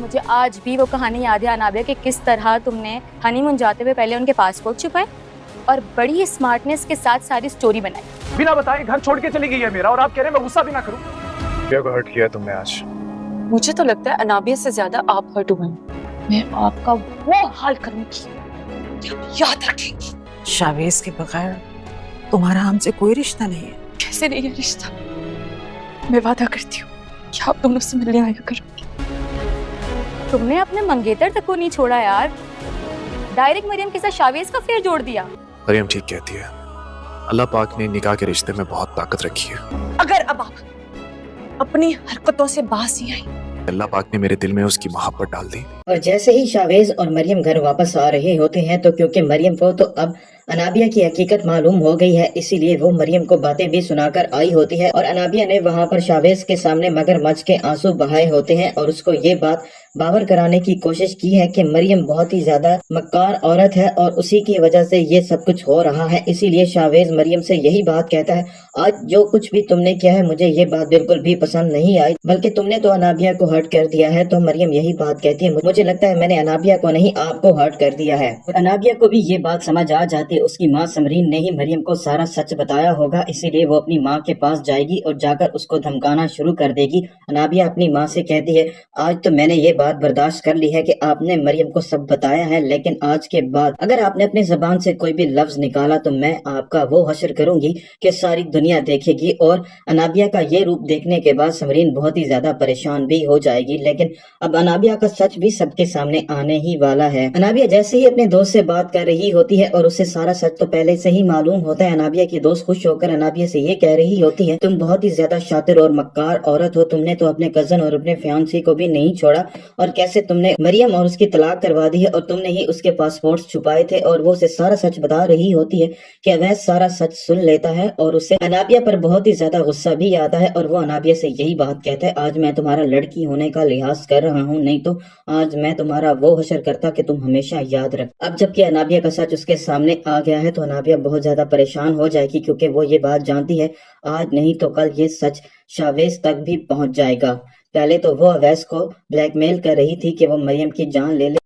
मुझे आज भी वो कहानी याद है अनाबिया कि किस तरह तुमने हनीमून जाते हुए पहले उनके पासपोर्ट छुपाए और बड़ी स्मार्टनेस के साथ सारी स्टोरी बनाई। बिना बताए घर छोड़ के चली गई है मेरा, और आप कह रहे हैं मैं गुस्सा भी ना करूं। क्या को हर्ट किया है तुमने आज? मुझे तो लगता है अनाबिया से ज्यादा आप हर्ट हुए। मैं आपका वो हाल करूंगी, याद रखेंगी। शावेज के बगैर तुम्हारा हमसे कोई रिश्ता नहीं है। कैसे नहीं है रिश्ता? मैं वादा करती हूँ कि आप दोनों से मिलने आया करूंगी। तुमने अपने मंगेतर तक को नहीं छोड़ा यार, डायरेक्ट मरियम के साथ शावेज का फेर जोड़ दिया। मरियम ठीक कहती है, अल्लाह पाक ने निकाह के रिश्ते में बहुत ताकत रखी है। अगर अब आप अपनी हरकतों से बाज नहीं आई, अल्लाह पाक ने मेरे दिल में उसकी मोहब्बत डाल दी। और जैसे ही शावेज और मरियम घर वापस आ रहे होते हैं तो क्योंकि मरियम को तो अब अनाबिया की हकीकत मालूम हो गई है, इसीलिए वो मरियम को बातें भी सुनाकर आई होती है। और अनाबिया ने वहाँ पर शावेज के सामने मगरमच्छ के आंसू बहाए होते हैं और उसको ये बात बावर कराने की कोशिश की है कि मरियम बहुत ही ज्यादा मक्कार औरत है और उसी की वजह से ये सब कुछ हो रहा है। इसीलिए शावेज मरियम से यही बात कहता है, आज जो कुछ भी तुमने किया है मुझे ये बात बिल्कुल भी पसंद नहीं आई, बल्कि तुमने तो अनाबिया को हर्ट कर दिया है। तो मरियम यही बात कहती है, मुझे लगता है मैंने अनाबिया को नहीं आपको हर्ट कर दिया है। और अनाबिया को भी ये बात समझ आ जाती है, उसकी माँ समरीन ने ही मरियम को सारा सच बताया होगा, इसीलिए वो अपनी माँ के पास जाएगी और जाकर उसको धमकाना शुरू कर देगी। अनाबिया अपनी माँ से कहती है, आज तो मैंने ये बात बर्दाश्त कर ली है कि आपने मरियम को सब बताया है, लेकिन आज के बाद अगर आपने अपनी जबान से कोई भी लफ्ज निकाला तो मैं आपका वो हश्र करूंगी कि सारी दुनिया देखेगी। और अनाबिया का ये रूप देखने के बाद समरीन बहुत ही ज्यादा परेशान भी हो जाएगी, लेकिन अब अनाबिया का सच भी सबके सामने आने ही वाला है। अनाबिया जैसे ही अपने दोस्त से बात कर रही होती है और उसे सारा सच तो पहले से ही मालूम होता है, अनाबिया की दोस्त खुश होकर अनाबिया से ये कह रही होती है, तुम बहुत ही ज्यादा शातिर और मक्कार औरत हो, तुमने तो अपने कजन और अपने फियांसी को भी नहीं छोड़ा, और कैसे तुमने मरियम और उसकी तलाक करवा दी है और तुमने ही उसके पासपोर्ट छुपाए थे। और वो उसे सारा सच बता रही होती है कि वह सारा सच सुन लेता है और उसे अनाबिया पर बहुत ही ज्यादा गुस्सा भी आता है। और वो अनाबिया से यही बात कहता है, आज मैं तुम्हारा लड़की होने का लिहाज कर रहा हूँ, नहीं तो आज मैं तुम्हारा वो हशर करता कि तुम हमेशा याद रख। अब जबकि अनाबिया का सच उसके सामने आ गया है तो अनाबिया बहुत ज्यादा परेशान हो जाएगी, क्योंकि वो ये बात जानती है आज नहीं तो कल ये सच शावेज तक भी पहुंच जाएगा। पहले तो वो अवैस को ब्लैकमेल कर रही थी कि वो मरियम की जान ले ले,